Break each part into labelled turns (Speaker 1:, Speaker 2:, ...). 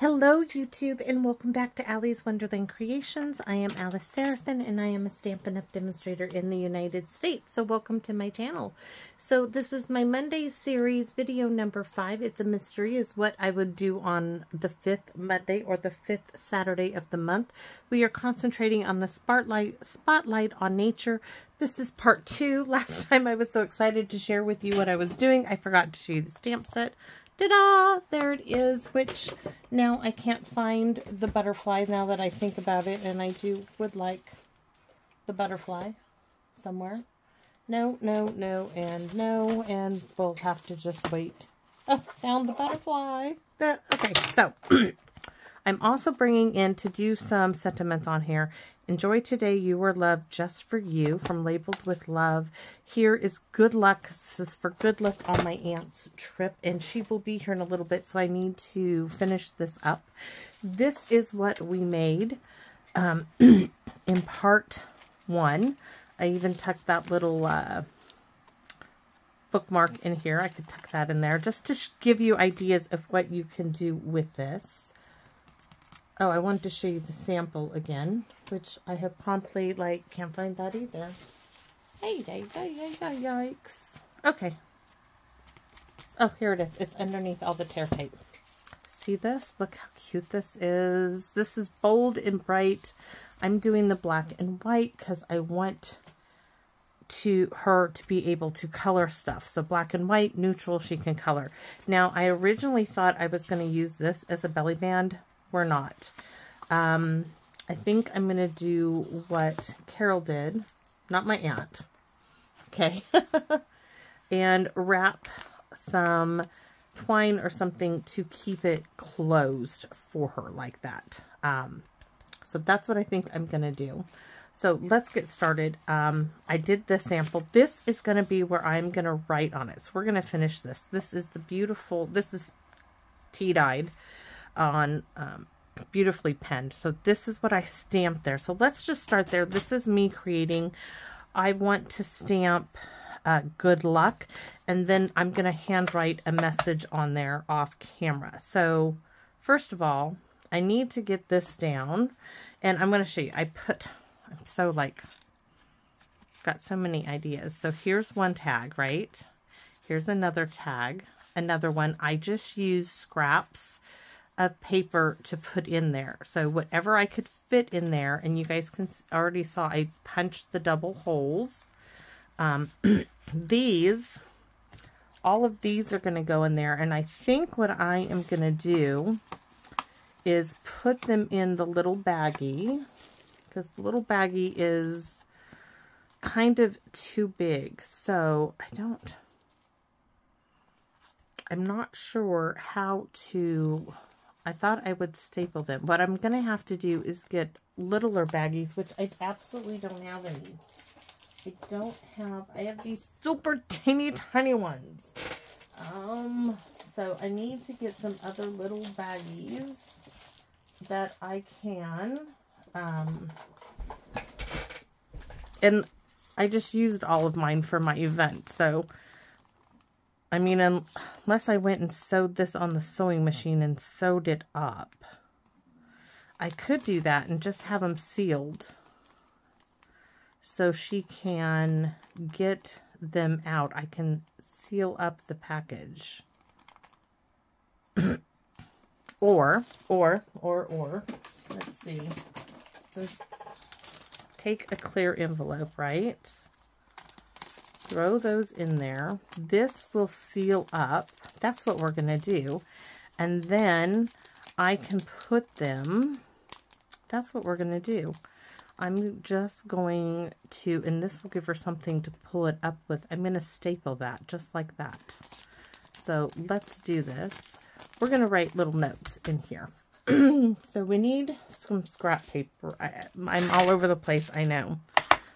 Speaker 1: Hello YouTube and welcome back to Allie's Wonderland Creations. I am Alice Seraphin and I am a Stampin' Up! Demonstrator in the United States. So welcome to my channel. So this is my Monday series video number 5. It's a mystery is what I would do on the 5th Monday or the 5th Saturday of the month. We are concentrating on the spotlight on nature. This is part 2. Last time I was so excited to share with you what I was doing. I forgot to show you the stamp set. Ta-da! There it is, which now I can't find the butterfly now that I think about it, and I would like the butterfly somewhere. No, and we'll have to just wait. Oh, found the butterfly. Okay, so I'm also bringing in to do some sentiments on here. Enjoy today, you are loved just for you, from Labeled with Love. Here is good luck. This is for good luck on my aunt's trip, and she will be here in a little bit, so I need to finish this up. This is what we made in part 1. I even tucked that little bookmark in here. I could tuck that in there just to give you ideas of what you can do with this. Oh, I wanted to show you the sample again, which I have promptly, can't find that either. Hey, yikes. Okay. Oh, here it is. It's underneath all the tear tape. See this? Look how cute this is. This is bold and bright. I'm doing the black and white because I want her to be able to color stuff. So black and white, neutral, she can color. Now, I originally thought I was going to use this as a belly band. We're not. I think I'm going to do what Carol did, not my aunt, okay, and wrap some twine or something to keep it closed for her like that. So that's what I think I'm going to do. So let's get started. I did this sample. This is going to be where I'm going to write on it. So we're going to finish this. This is the beautiful, this is tea-dyed on beautifully penned. So this is what I stamped there. So let's just start there. This is me creating. I want to stamp good luck, and then I'm going to handwrite a message on there off camera. So first of all, I need to get this down, and I'm going to show you. I'm so got so many ideas. So here's one tag, right? Here's another tag, another one. I just used scraps of paper to put in there. So whatever I could fit in there, and you guys can already saw I punched the double holes. All of these are going to go in there, and I think what I am going to do is put them in the little baggie, because the little baggie is kind of too big. So I'm not sure how to. I thought I would staple them. What I'm going to have to do is get littler baggies, which I absolutely don't have any. I have these super teeny tiny ones. So I need to get some other little baggies that I can, and I just used all of mine for my event. So I mean, unless I went and sewed this on the sewing machine and sewed it up, I could do that and just have them sealed so she can get them out. I can seal up the package. or, let's see. Take a clear envelope, right? Throw those in there. This will seal up. That's what we're going to do. And then I can put them, that's what we're going to do. I'm just going to, and this will give her something to pull it up with. I'm going to staple that just like that. So let's do this. We're going to write little notes in here. So we need some scrap paper. I'm all over the place, I know.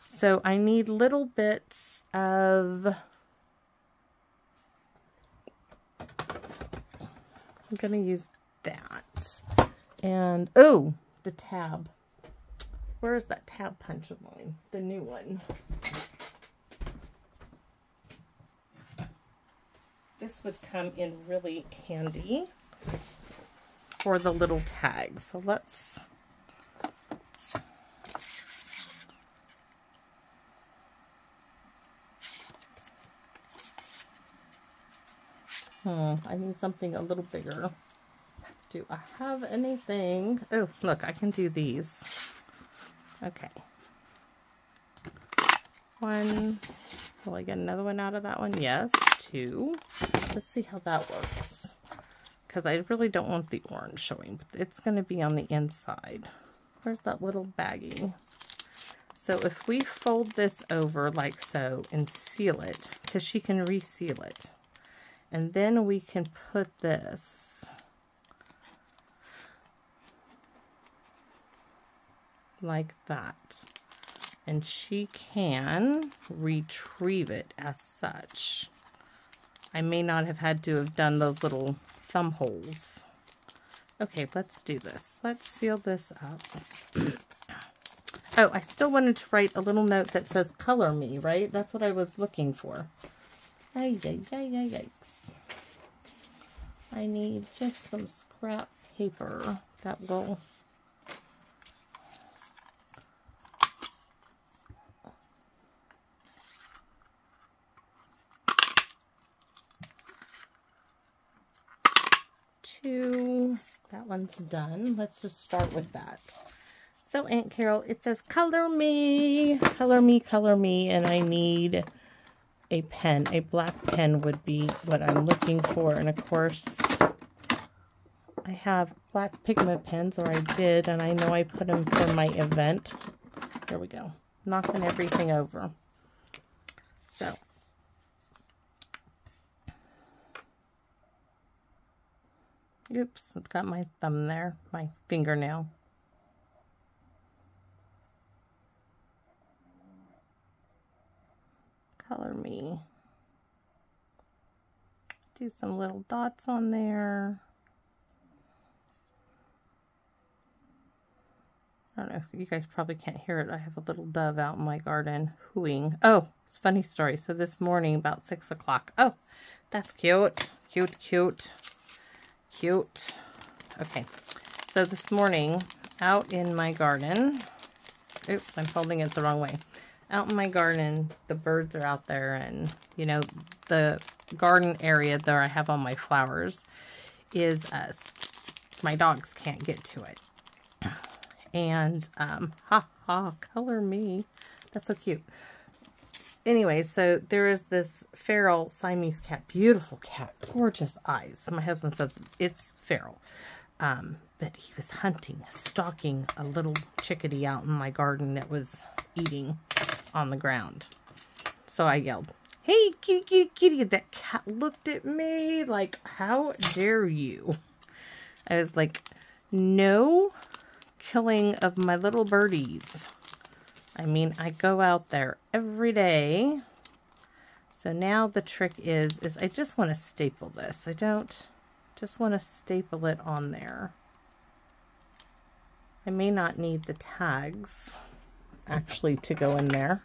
Speaker 1: So I need little bits of, I'm going to use that. And, oh, the tab. Where is that tab punch of mine? The new one. This would come in really handy. for the little tags. So let's... I need something a little bigger. Do I have anything? Oh, look, I can do these. Okay. One. Will I get another one out of that one? Yes. Two. Let's see how that works. Because I really don't want the orange showing, but it's going to be on the inside. Where's that little baggie? So if we fold this over like so and seal it, because she can reseal it. And then we can put this like that. And she can retrieve it as such. I may not have had to have done those little thumb holes. Okay, let's do this. Let's seal this up. Oh, I still wanted to write a little note that says color me, right? That's what I was looking for. Yikes. I need just some scrap paper that will... That one's done. Let's just start with that. So Aunt Carol, it says color me, and I need a pen. A black pen would be what I'm looking for. And of course, I have black pigment pens, or I did, and I know I put them for my event. There we go. Knocking everything over. So. Oops, I've got my thumb there, my fingernail. Color me. Do some little dots on there. I don't know, you guys probably can't hear it. I have a little dove out in my garden hooing. Oh, it's a funny story. So this morning about 6 o'clock. Oh, that's cute. Cute. Okay, so this morning out in my garden, oops, I'm folding it the wrong way. Out in my garden, the birds are out there, and you know, the garden area there I have all my flowers is my dogs can't get to it. And color me. That's so cute. Anyway, so there is this feral Siamese cat, beautiful cat, gorgeous eyes. My husband says it's feral. But he was stalking a little chickadee out in my garden that was eating on the ground. So I yelled, "Hey, kitty." That cat looked at me like, how dare you? I was like, no killing of my little birdies. I mean, I go out there every day. So now the trick is I just want to staple this. I don't just want to staple it on there. I may not need the tags actually to go in there.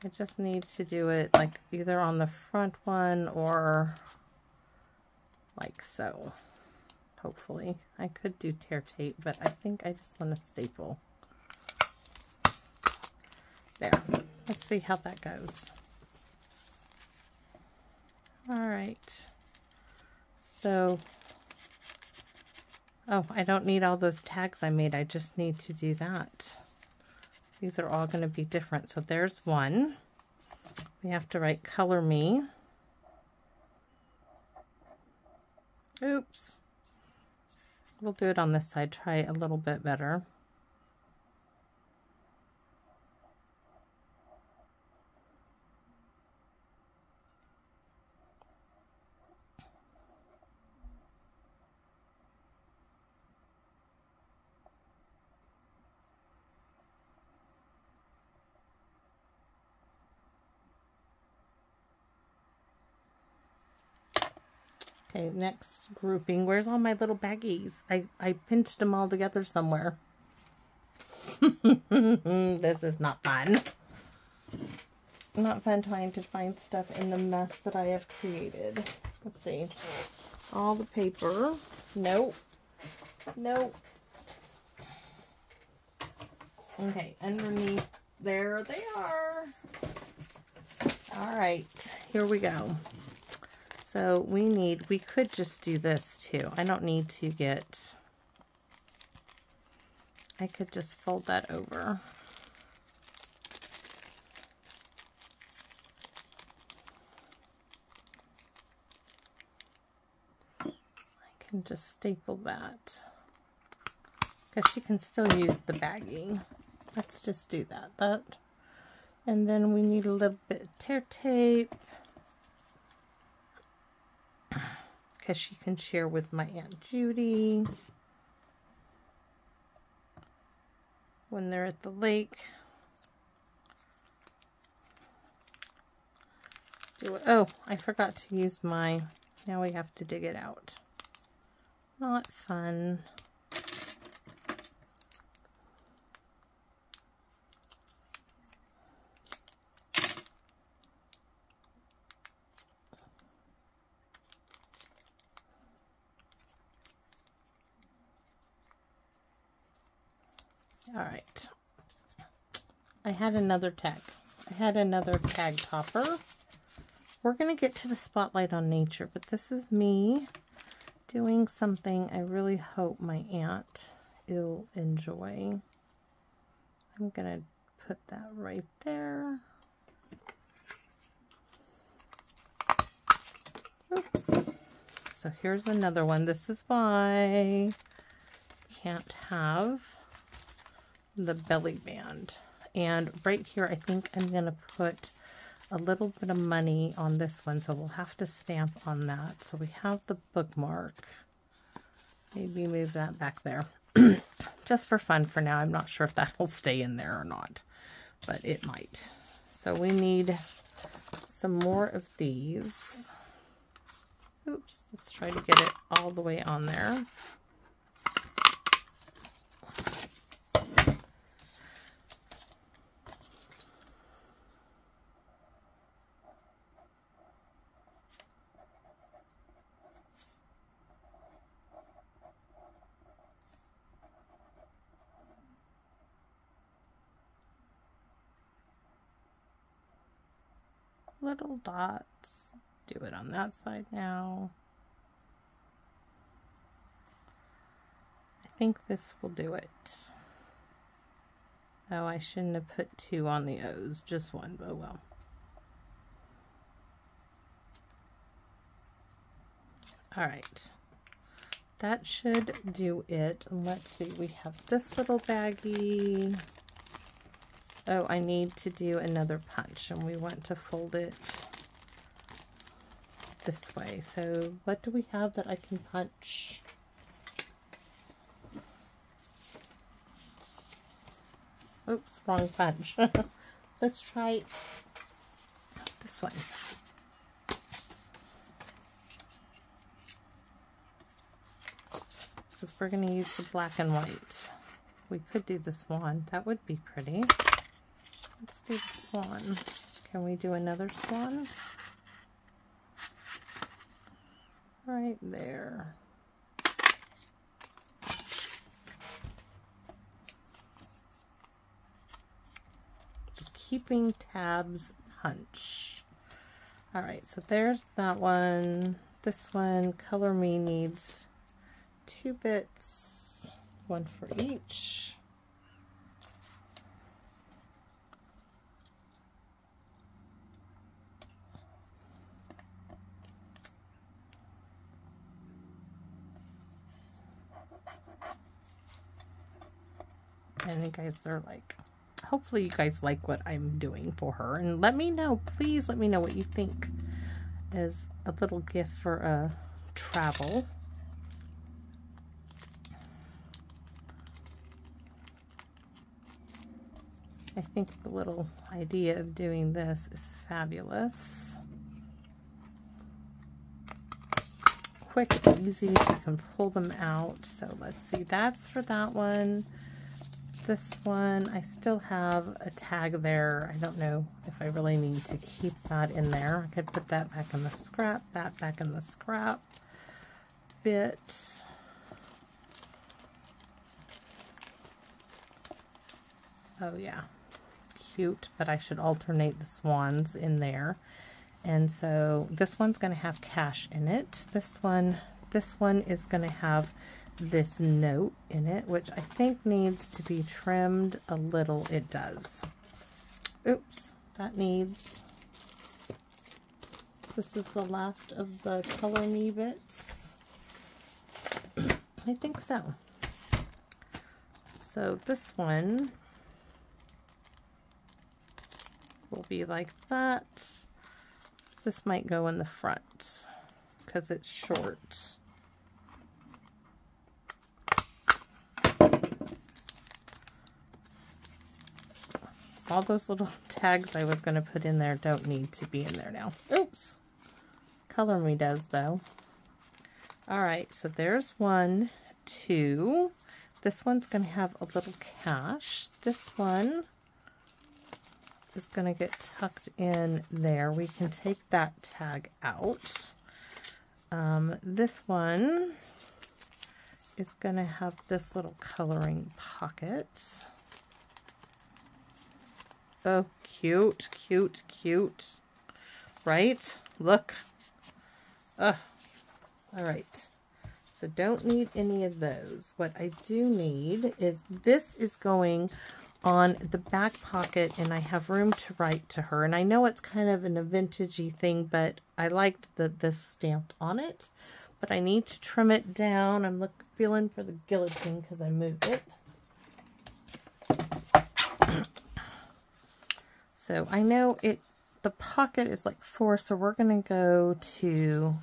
Speaker 1: I just need to do it like either on the front one or like so. Hopefully. I could do tear tape, but I think I just want to staple. There. Let's see how that goes. Alright. So, oh, I don't need all those tags I made. I just need to do that. These are all going to be different. So there's one. We have to write color me. Oops. We'll do it on this side, try a little bit better. Okay, next grouping. Where's all my little baggies? I pinched them all together somewhere. This is not fun. Not fun trying to find stuff in the mess that I have created. Let's see. All the paper. Nope. Nope. Okay, underneath, there they are. All right, here we go. So we could just do this too. I don't need to get, I could just fold that over. I can just staple that because she can still use the bagging. Let's just do that. And then we need a little bit of tear tape because she can share with my Aunt Judy when they're at the lake. Oh, I forgot to use my, now we have to dig it out. Not fun. All right, I had another tag. I had another tag topper. We're going to get to the spotlight on nature, but this is me doing something I really hope my aunt will enjoy. I'm going to put that right there. Oops. So here's another one. This is why I can't have the belly band. And right here I think I'm going to put a little bit of money on this one, so we'll have to stamp on that. So we have the bookmark. Maybe move that back there. Just for fun for now. I'm not sure if that will stay in there or not, but it might. So we need some more of these. Oops, let's try to get it all the way on there. Little dots. Do it on that side now. I think this will do it. Oh, I shouldn't have put two on the O's, just one. Oh well. All right, that should do it. And let's see, we have this little baggie. Oh, I need to do another punch, and we want to fold it this way. So what do we have that I can punch? Oops, wrong punch. Let's try this one. So if we're going to use the black and white, we could do the swan. That would be pretty. Let's do the swan. Can we do another swan? Right there. The keeping tabs punch. All right, so there's that one. This one, Color Me, needs 2 bits, one for each. And you guys are like, hopefully you guys like what I'm doing for her. And let me know, please let me know what you think as a little gift for travel. I think the little idea of doing this is fabulous. Quick, easy, so you can pull them out. So let's see, that's for that one. this one, I still have a tag there. I don't know if I really need to keep that in there. I could put that back in the scrap, that back in the scrap bit. Oh yeah, cute, but I should alternate the swans in there. And so this one's going to have cash in it. This one is going to have this note in it, which I think needs to be trimmed a little. It does. Oops, that needs, this is the last of the Color Me bits. I think so. So this one will be like that. This might go in the front because it's short. All those little tags I was going to put in there don't need to be in there now. Oops. Color Me does, though. All right, so there's 1, 2. This one's going to have a little cash. This one is going to get tucked in there. We can take that tag out. This one is going to have this little coloring pocket. Oh, cute, cute, cute. Right? Look. All right. So don't need any of those. What I do need is, this is going on the back pocket, and I have room to write to her. And I know it's kind of a vintagey thing, but I liked this stamped on it. But I need to trim it down. I'm feeling for the guillotine because I moved it. So I know the pocket is like 4, so we're going to go to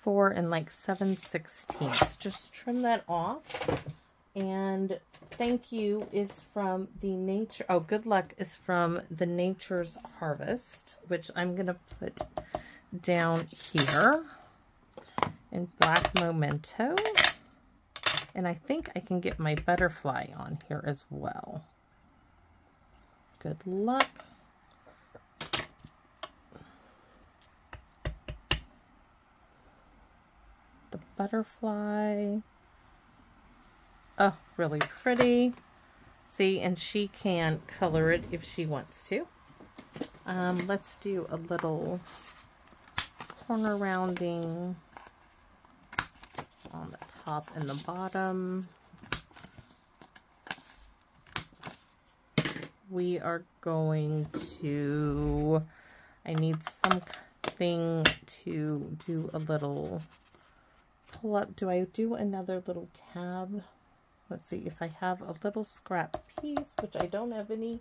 Speaker 1: 4 and like 7/16. Just trim that off. And thank you is from the nature. Oh, good luck is from the Nature's Harvest, which I'm going to put down here in black memento. And I think I can get my butterfly on here as well. Good luck. The butterfly. Oh, really pretty. See, and she can color it if she wants to. Let's do a little corner rounding on the top and the bottom. We are going to, I need something to do a little pull up. Do I do another little tab? Let's see if I have a little scrap piece, which I don't have any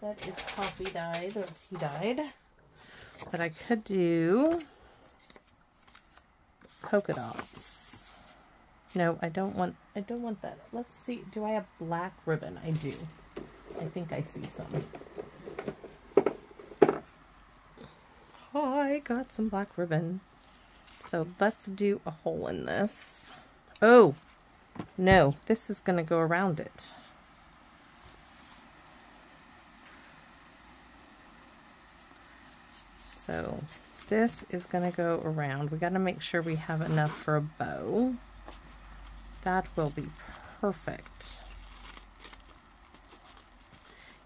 Speaker 1: that is coffee dyed or tea dyed. But I could do polka dots. No, I don't want that. Let's see. Do I have black ribbon? I do. I think I see some. Oh, I got some black ribbon. So let's do a hole in this. Oh, no, this is going to go around it. So this is going to go around. We got to make sure we have enough for a bow. That will be perfect.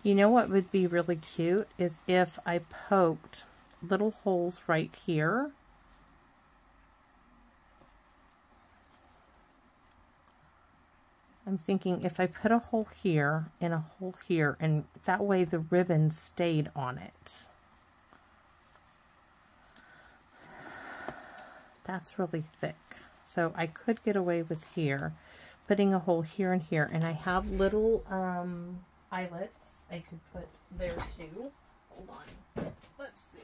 Speaker 1: You know what would be really cute is if I poked little holes right here. I'm thinking if I put a hole here and a hole here, and that way the ribbon stayed on it. That's really thick. So I could get away with here, putting a hole here and here. And I have little eyelets I could put there too. Hold on. Let's see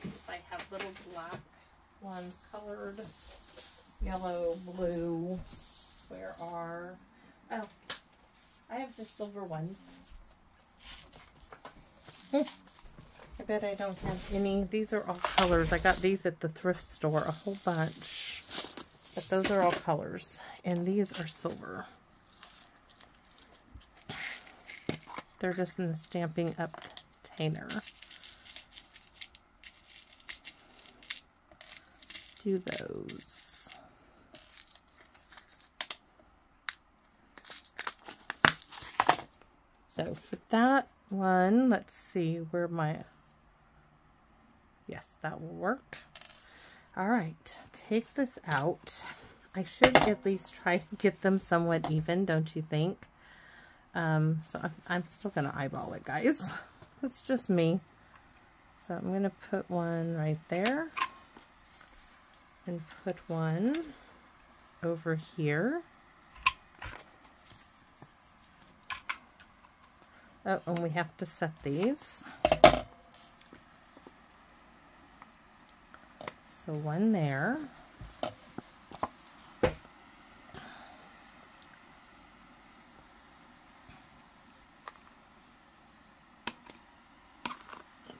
Speaker 1: if I have little black ones colored. Yellow, blue. Where are... Oh, I have the silver ones. I bet I don't have any. These are all colors. I got these at the thrift store, a whole bunch. But those are all colors. And these are silver. They're just in the Stampin' Up container. Do those. So for that one, let's see where my, yes, that will work. All right, take this out. I should at least try to get them somewhat even, don't you think? So I'm still going to eyeball it, guys. It's just me. So I'm going to put one right there. And put one over here. Oh, and we have to set these. So one there.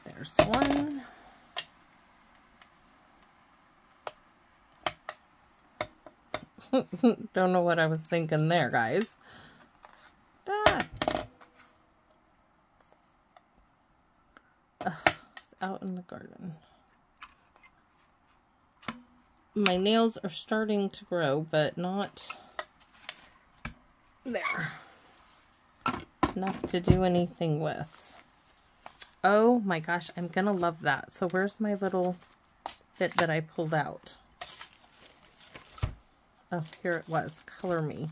Speaker 1: There's one. Don't know what I was thinking there, guys. Ah. It's out in the garden. My nails are starting to grow, but not there. Enough to do anything with. Oh my gosh, I'm gonna love that. So where's my little bit that I pulled out? Oh, here it was. Color Me.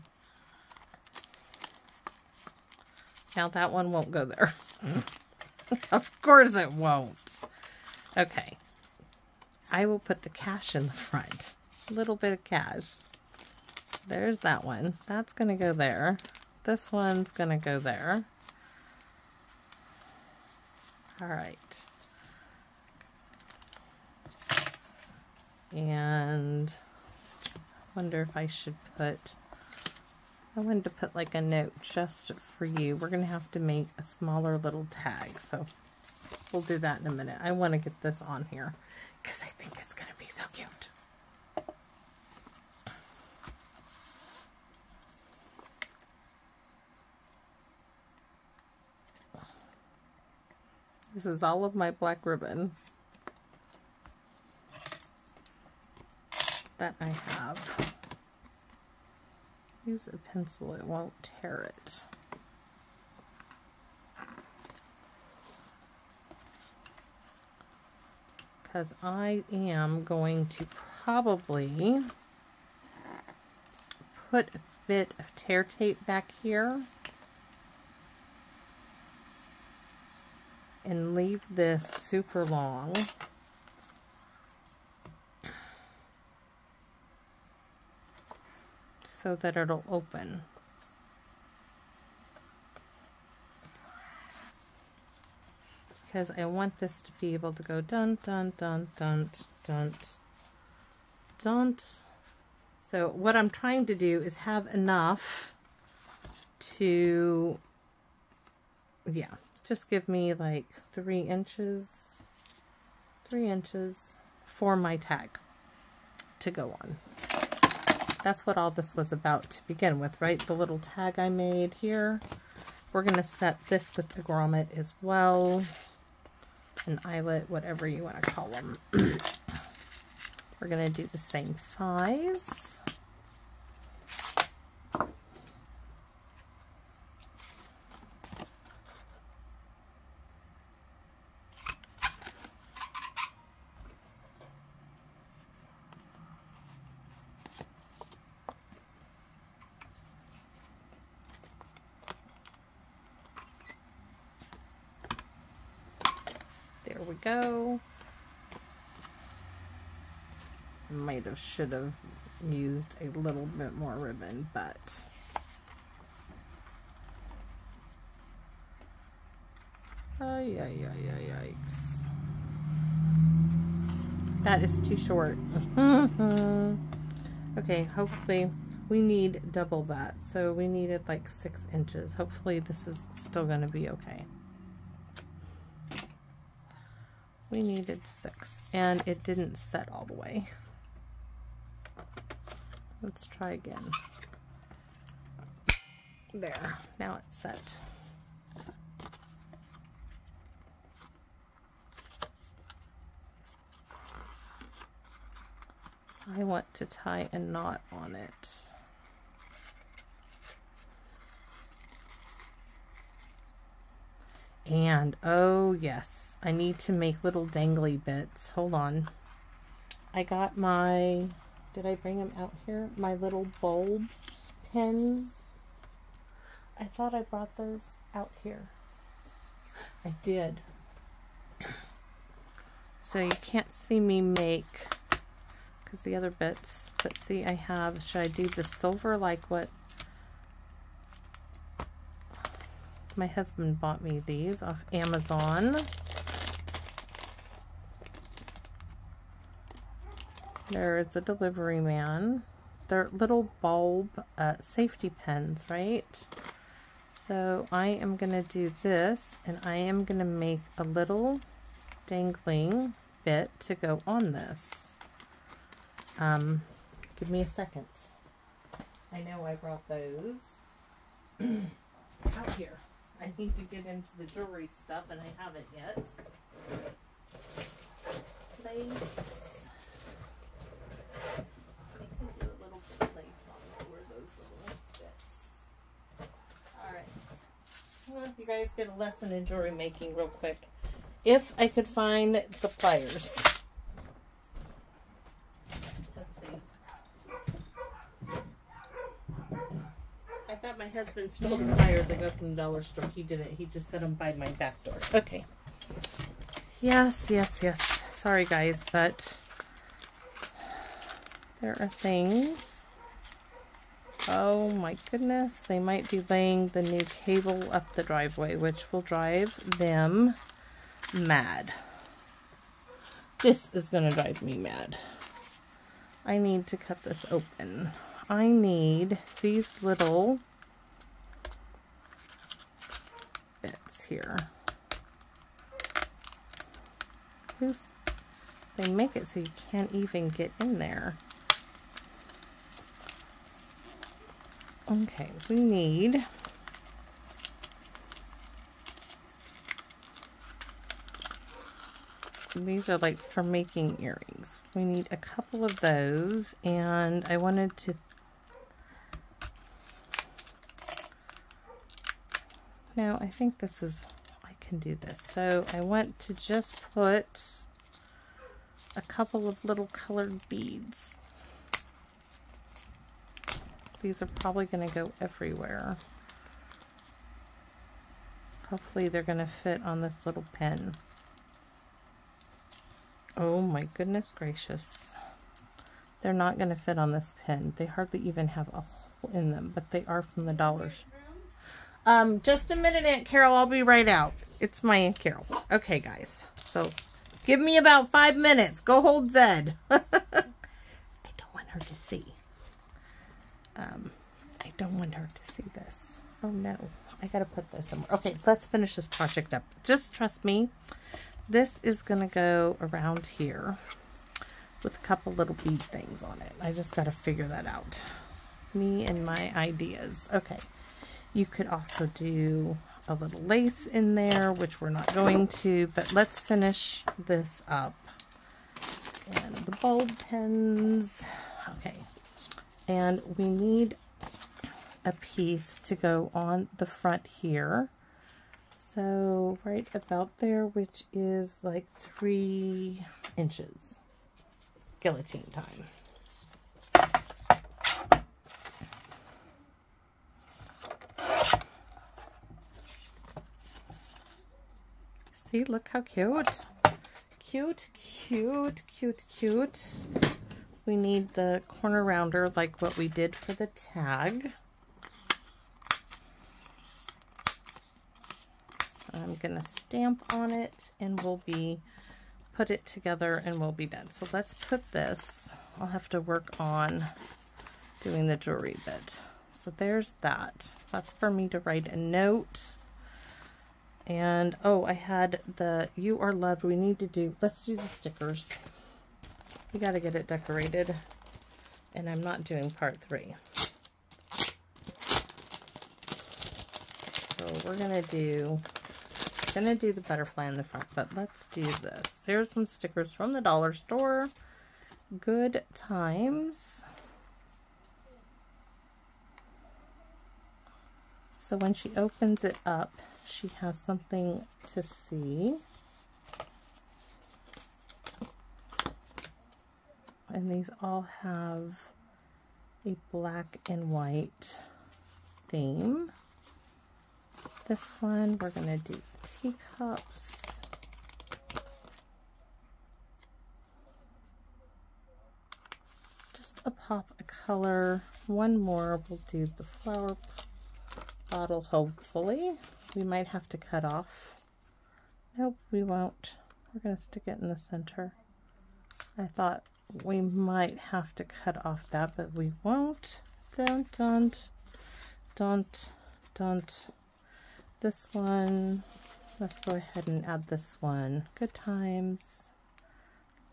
Speaker 1: Now that one won't go there. Of course it won't. Okay. I will put the cash in the front. A little bit of cash. There's that one. That's going to go there. This one's going to go there. All right. And wonder if I should put, I wanted to put like a note just for you. We're going to have to make a smaller little tag. So we'll do that in a minute. I want to get this on here because I think it's going to be so cute. This is all of my black ribbon that I have. Use a pencil, it won't tear it. Because I am going to probably put a bit of tear tape back here and leave this super long. So that it'll open. Because I want this to be able to go dun dun dun dun dun dun. So what I'm trying to do is have enough to, yeah, just give me like 3 inches for my tag to go on. That's what all this was about to begin with, right? The little tag I made here. We're going to set this with the grommet as well. An eyelet, whatever you want to call them. We're going to do the same size. There we go. Should have used a little bit more ribbon, but yikes. That is too short. Okay, hopefully we need double that. So we needed like 6 inches. Hopefully this is still going to be okay. We needed 6 and it didn't set all the way. Let's try again. There, now it's set. I want to tie a knot on it. And oh yes, I need to make little dangly bits. Hold on. I got my, did I bring them out here? My little bulb pins. I thought I brought those out here. I did. So you can't see me make, because the other bits, but see I have, should I do the silver like what my husband bought me these off Amazon. There is a delivery man. They're little bulb safety pins, right? So I am going to do this, and I am going to make a little dangling bit to go on this. Give me a second. I know I brought those out here. I need to get into the jewelry stuff, and I haven't yet. Lace. I can do a little bit of lace on over those little bits. Alright. Well, you guys get a lesson in jewelry making real quick. If I could find the pliers. Let's see. I thought my husband stole the pliers I got from the dollar store. He didn't. He just set them by my back door. Okay. Yes, yes, yes. Sorry, guys, but there are things. Oh my goodness. They might be laying the new cable up the driveway, which will drive them mad. This is going to drive me mad. I need to cut this open. I need these little bits here. They make it so you can't even get in there. Okay, we need these are like for making earrings. We need a couple of those, and I wanted to now I think this is, I can do this. So I want to just put a couple of little colored beads. These are probably going to go everywhere. Hopefully they're going to fit on this little pin. Oh my goodness gracious. They're not going to fit on this pin. They hardly even have a hole in them, but they are from the dollars. Just a minute, Aunt Carol. I'll be right out. It's my Aunt Carol. Okay, guys. So give me about 5 minutes. Go hold Zed. I don't want her to see. I don't want her to see this. Oh no. I gotta put this somewhere. Okay, let's finish this project up. Just trust me. This is gonna go around here with a couple little bead things on it. I just gotta figure that out. Me and my ideas. Okay. You could also do a little lace in there, which we're not going to, but let's finish this up. And the bulb pins. Okay. And we need a piece to go on the front here. So right about there, which is like 3 inches. Guillotine time. See, look how cute. Cute, cute, cute, cute. We need the corner rounder like what we did for the tag. I'm going to stamp on it and we'll put it together and we'll be done. So let's put this. I'll have to work on doing the jewelry bit. So there's that. That's for me to write a note. And oh, I had the You Are Loved. We need to do, let's do the stickers. We got to get it decorated. And I'm not doing part 3. So we're going to do the butterfly in the front, but let's do this. Here's some stickers from the dollar store. Good Times. So when she opens it up, she has something to see. And these all have a black and white theme. This one, we're going to do teacups. Just a pop of color. One more, we'll do the flower bottle, hopefully. We might have to cut off. Nope, we won't. We're going to stick it in the center. I thought we might have to cut off that, but we won't. Don't. This one, let's go ahead and add this one. Good Times.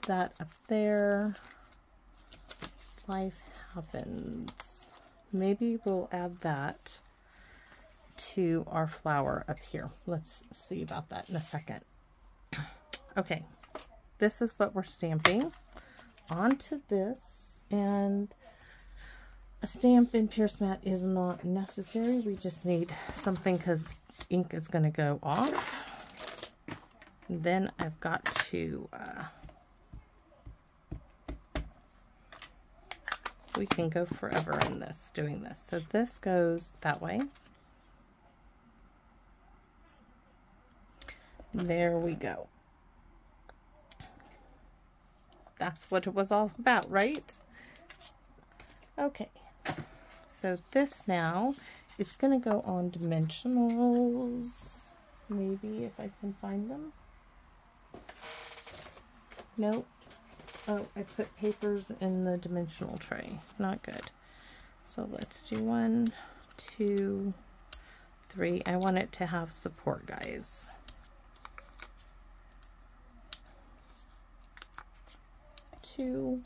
Speaker 1: That up there. Life Happens. Maybe we'll add that to our flower up here. Let's see about that in a second. Okay, this is what we're stamping onto this, and a Stampin' Pierce mat is not necessary. We just need something because ink is going to go off. And then I've got to we can go forever in this, doing this. So this goes that way. There we go. That's what it was all about, right? Okay. So this now is going to go on dimensionals. Maybe if I can find them. Nope. Oh, I put papers in the dimensional tray. Not good. So let's do 1, 2, 3. I want it to have support, guys. Two.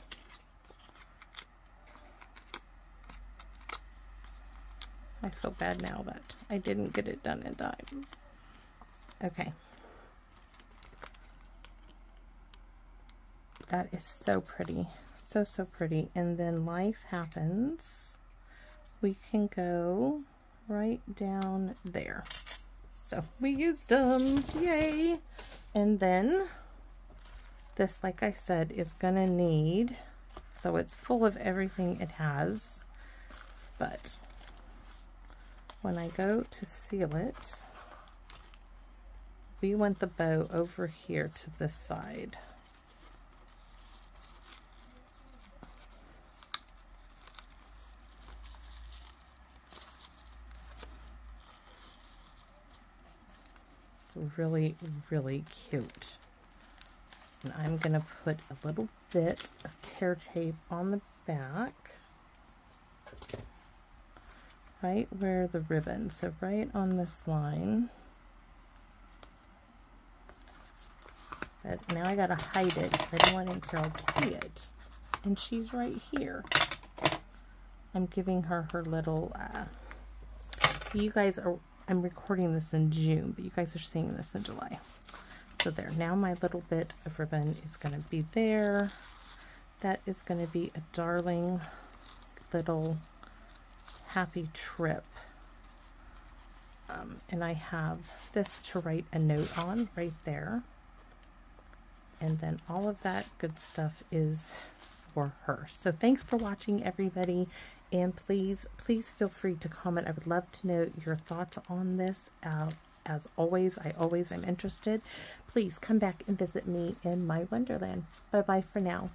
Speaker 1: I feel bad now that I didn't get it done in time. Okay. That is so pretty. So pretty. And then Life Happens. We can go right down there. So we used them. Yay! And then this, like I said, is gonna need, so it's full of everything it has, but when I go to seal it, we want the bow over here to this side. Really, really cute. And I'm going to put a little bit of tear tape on the back, right where the ribbon, so right on this line. But now I got to hide it because I don't want any girl to see it. And she's right here. I'm giving her her little, so you guys are, I'm recording this in June, but you guys are seeing this in July. So there, now my little bit of ribbon is going to be there. That is going to be a darling little happy trip. And I have this to write a note on right there. And then all of that good stuff is for her. So thanks for watching, everybody. And please feel free to comment. I would love to know your thoughts on this. As always, I always am interested. Please come back and visit me in my Wonderland. Bye-bye for now.